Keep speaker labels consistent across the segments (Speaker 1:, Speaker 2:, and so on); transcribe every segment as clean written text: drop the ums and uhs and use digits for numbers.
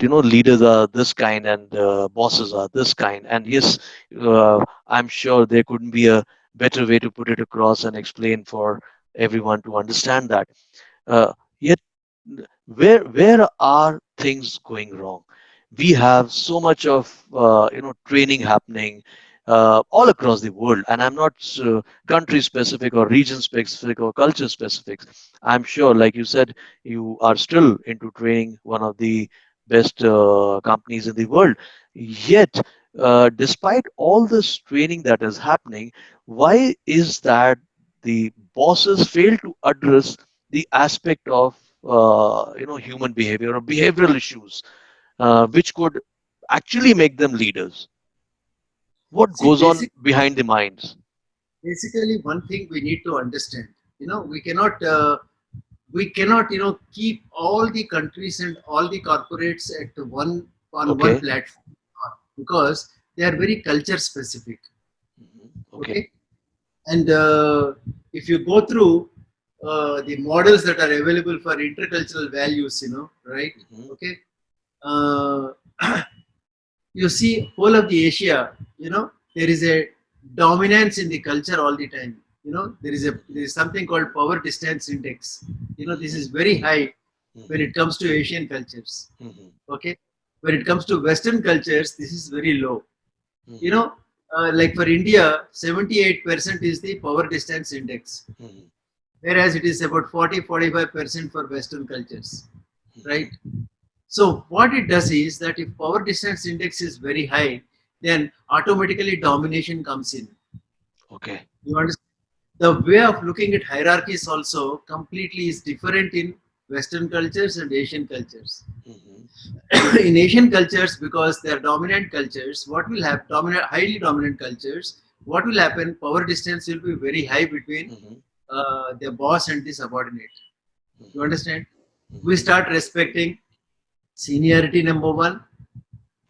Speaker 1: that leaders are this kind and bosses are this kind. And yes, I'm sure there couldn't be a better way to put it across and explain for everyone to understand that. Yet, where are things going wrong? We have so much of training happening all across the world, and I'm not country specific or region specific or culture specific. I'm sure, like you said, you are still into training, one of the best companies in the world. Yet, despite all this training that is happening, why is that the bosses fail to address the aspect of human behavior or behavioral issues which could actually make them leaders? What
Speaker 2: See,
Speaker 1: goes on behind the minds?
Speaker 2: basically one thing we need to understand. We cannot keep all the countries and all the corporates at one
Speaker 1: Okay.
Speaker 2: platform, because they are very culture specific.
Speaker 1: Okay.
Speaker 2: Okay. And if you go through the models that are available for intercultural values, right?
Speaker 1: Hmm.
Speaker 2: Okay. uh, you see whole of the Asia, there is a dominance in the culture all the time. There is something called power distance index. This is very high when
Speaker 1: Hmm.
Speaker 2: it comes to Asian cultures.
Speaker 1: Hmm.
Speaker 2: Okay. When it comes to Western cultures, this is very low. You
Speaker 1: Hmm.
Speaker 2: know, like for India, 78% is the power distance index,
Speaker 1: Hmm.
Speaker 2: whereas it is about 40-45% for Western cultures, right?
Speaker 1: Hmm.
Speaker 2: So what it does is that if power distance index is very high, then automatically domination comes in.
Speaker 1: Okay.
Speaker 2: You understand? The way of looking at hierarchies also completely is different in Western cultures and Asian cultures.
Speaker 1: Hmm.
Speaker 2: In Asian cultures, because they are dominant cultures, what will happen? Highly dominant cultures. What will happen? Power distance will be very high between
Speaker 1: Hmm.
Speaker 2: the boss and the subordinate. You
Speaker 1: Hmm.
Speaker 2: understand? We
Speaker 1: Hmm.
Speaker 2: start respecting seniority. Number one.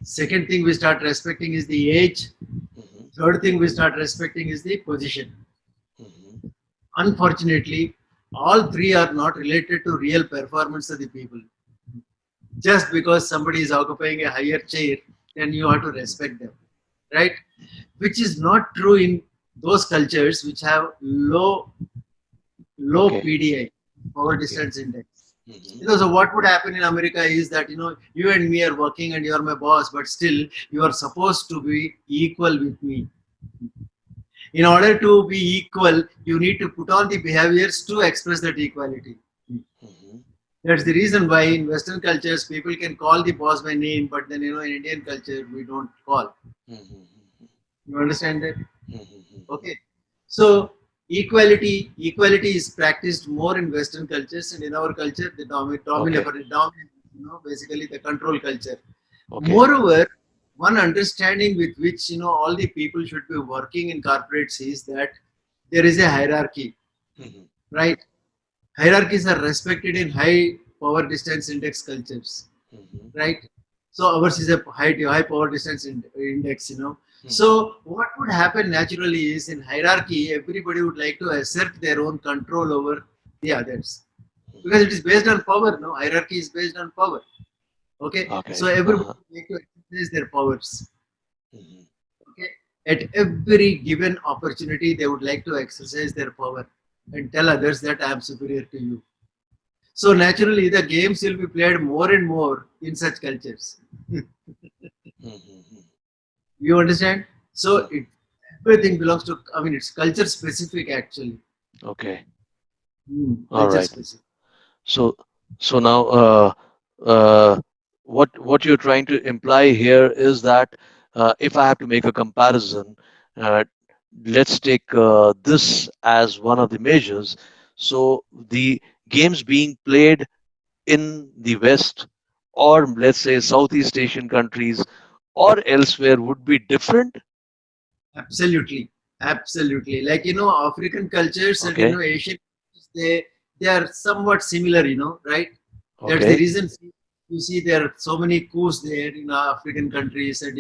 Speaker 2: Second thing we start respecting is the age.
Speaker 1: Hmm.
Speaker 2: Third thing we start respecting is the position.
Speaker 1: Hmm.
Speaker 2: Unfortunately, all three are not related to real performance of the people. Just because somebody is occupying a higher chair, then you have to
Speaker 1: Hmm.
Speaker 2: respect them, right? Which is not true in those cultures which have low
Speaker 1: Okay.
Speaker 2: PDI, power
Speaker 1: Okay.
Speaker 2: distance index.
Speaker 1: Hmm.
Speaker 2: So what would happen in America is that you and me are working and you are my boss, but still you are supposed to be equal with me. In order to be equal, you need to put on the behaviors to express that equality.
Speaker 1: Hmm.
Speaker 2: That's the reason why in Western cultures people can call the boss by name, but then in Indian culture we don't call.
Speaker 1: Hmm.
Speaker 2: You understand that?
Speaker 1: Hmm.
Speaker 2: Okay. So equality is practiced more in Western cultures, and in our culture the
Speaker 1: Okay.
Speaker 2: dominant, basically the control culture.
Speaker 1: Okay.
Speaker 2: Moreover, one understanding with which all the people should be working in corporates is that there is a hierarchy,
Speaker 1: Hmm.
Speaker 2: right? Hierarchies are respected in high power distance index cultures,
Speaker 1: Hmm.
Speaker 2: right? So ours is a high power distance index.
Speaker 1: Hmm.
Speaker 2: So what would happen naturally is in hierarchy, everybody would like to assert their own control over the others, because it is based on power. No, hierarchy is based on power. Okay, so
Speaker 1: Okay.
Speaker 2: everybody
Speaker 1: Uh-huh.
Speaker 2: would like to exercise their powers.
Speaker 1: Hmm.
Speaker 2: Okay, at every given opportunity, they would like to exercise their power and tell others that I am superior to you. So naturally, the games will be played more and more in such cultures.
Speaker 1: Hmm.
Speaker 2: You understand? So
Speaker 1: Hmm.
Speaker 2: everything belongs to. I mean, it's culture specific actually.
Speaker 1: Okay. All
Speaker 2: Culture
Speaker 1: right.
Speaker 2: specific.
Speaker 1: So, so now, uh, what you're trying to imply here is that if I have to make a comparison, uh, let's take this as one of the measures. So the games being played in the West, or let's say Southeast Asian countries, or elsewhere would be different.
Speaker 2: Absolutely, absolutely. Like African cultures and
Speaker 1: Okay.
Speaker 2: Asian, cultures, they are somewhat similar. Right? That's the
Speaker 1: Okay.
Speaker 2: reason you see there are so many coups there in African countries, and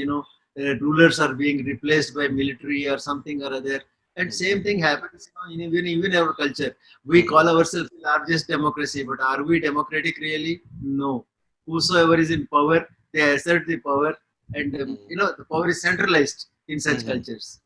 Speaker 2: rulers are being replaced by military or something or other. And
Speaker 1: Hmm.
Speaker 2: same thing happens, in even our culture. We
Speaker 1: Hmm.
Speaker 2: call ourselves the largest democracy, but are we democratic really? No. Whosoever is in power, they assert the power, and
Speaker 1: mm,
Speaker 2: the power is centralized in such
Speaker 1: mhm.
Speaker 2: cultures.